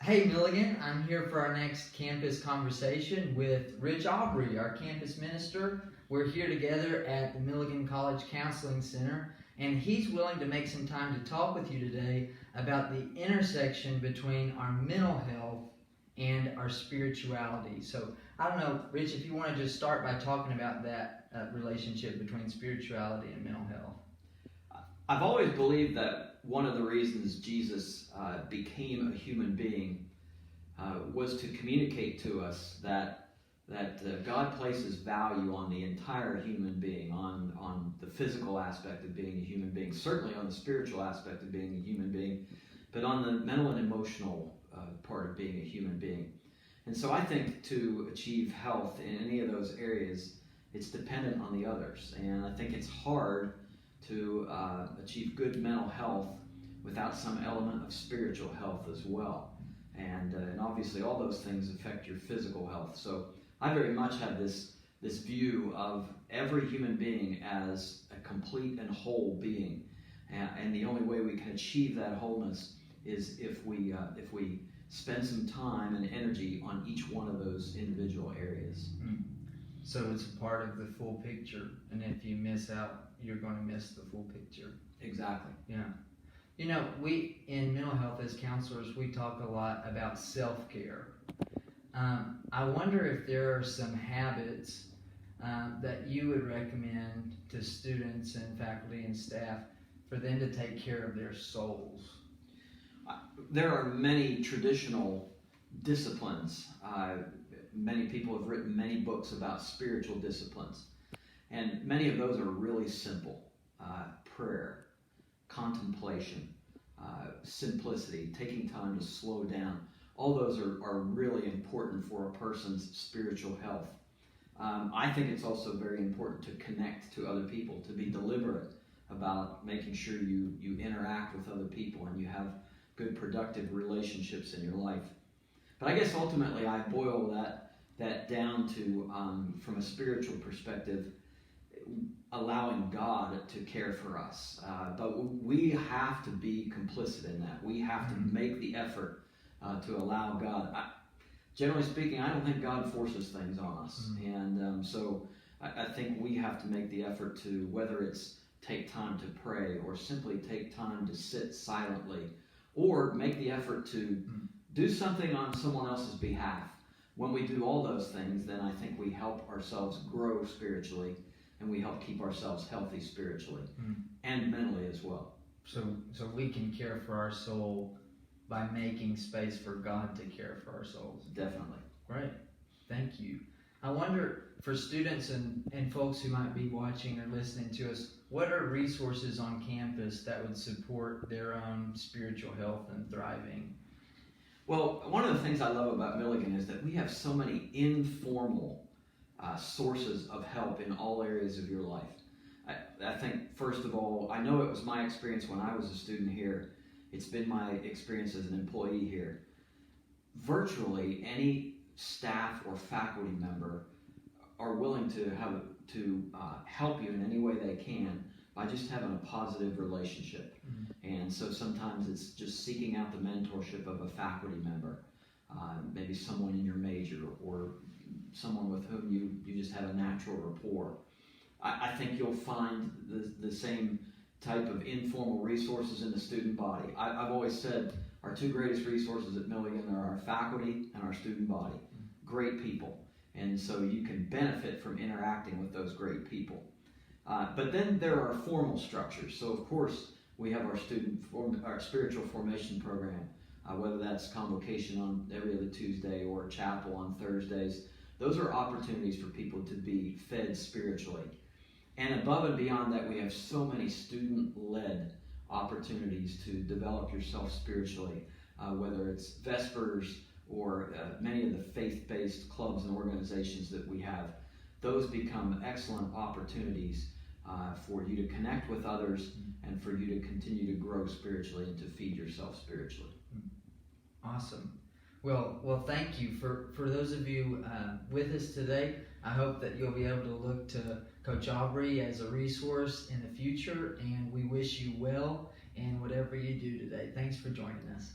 Hey Milligan, I'm here for our next campus conversation with Rich Aubrey, our campus minister. We're here together at the Milligan College Counseling Center, and he's willing to make some time to talk with you today about the intersection between our mental health and our spirituality. So I don't know, Rich, if you want to just start by talking about that relationship between spirituality and mental health. I've always believed that one of the reasons Jesus became a human being was to communicate to us that God places value on the entire human being, on the physical aspect of being a human being, certainly on the spiritual aspect of being a human being, but on the mental and emotional part of being a human being. And so I think to achieve health in any of those areas, it's dependent on the others. And I think it's hard to achieve good mental health without some element of spiritual health as well. And obviously all those things affect your physical health. So I very much have this view of every human being as a complete and whole being. And the only way we can achieve that wholeness is if we spend some time and energy on each one of those individual areas. So it's part of the full picture, and if you miss out, you're going to miss the full picture. Exactly. Yeah. You know, we in mental health as counselors, we talk a lot about self-care. I wonder if there are some habits that you would recommend to students and faculty and staff for them to take care of their souls. There are many traditional disciplines. Many people have written many books about spiritual disciplines. And many of those are really simple. Prayer, contemplation, simplicity, taking time to slow down. All those are really important for a person's spiritual health. I think it's also very important to connect to other people, to be deliberate about making sure you interact with other people and you have good productive relationships in your life. But I guess ultimately I boil that down to, from a spiritual perspective, allowing God to care for us. But we have to be complicit in that. We have to make the effort to allow God. Generally speaking, I don't think God forces things on us. And so I think we have to make the effort to, whether it's take time to pray or simply take time to sit silently, or make the effort to do something on someone else's behalf. When we do all those things, then I think we help ourselves grow spiritually, and we help keep ourselves healthy spiritually and mentally as well. So we can care for our soul by making space for God to care for our souls. Definitely. Great. Thank you. I wonder, for students and folks who might be watching or listening to us, what are resources on campus that would support their own spiritual health and thriving? Well, one of the things I love about Milligan is that we have so many informal sources of help in all areas of your life. I think, first of all, I know it was my experience when I was a student here. It's been my experience as an employee here. Virtually any staff or faculty member are willing to help you in any way they can by just having a positive relationship. And so sometimes it's just seeking out the mentorship of a faculty member, maybe someone in your major or someone with whom you just have a natural rapport. I think you'll find the same type of informal resources in the student body. I've always said our two greatest resources at Milligan are our faculty and our student body. Great people. And so you can benefit from interacting with those great people. But then there are formal structures. So of course we have our spiritual formation program, whether that's convocation on every other Tuesday or chapel on Thursdays. Those are opportunities for people to be fed spiritually. And above and beyond that, we have so many student-led opportunities to develop yourself spiritually, whether it's Vespers or many of the faith-based clubs and organizations that we have. Those become excellent opportunities for you to connect with others and for you to continue to grow spiritually and to feed yourself spiritually. Awesome. Well, thank you. For those of you with us today, I hope that you'll be able to look to Coach Aubrey as a resource in the future, and we wish you well in whatever you do today. Thanks for joining us.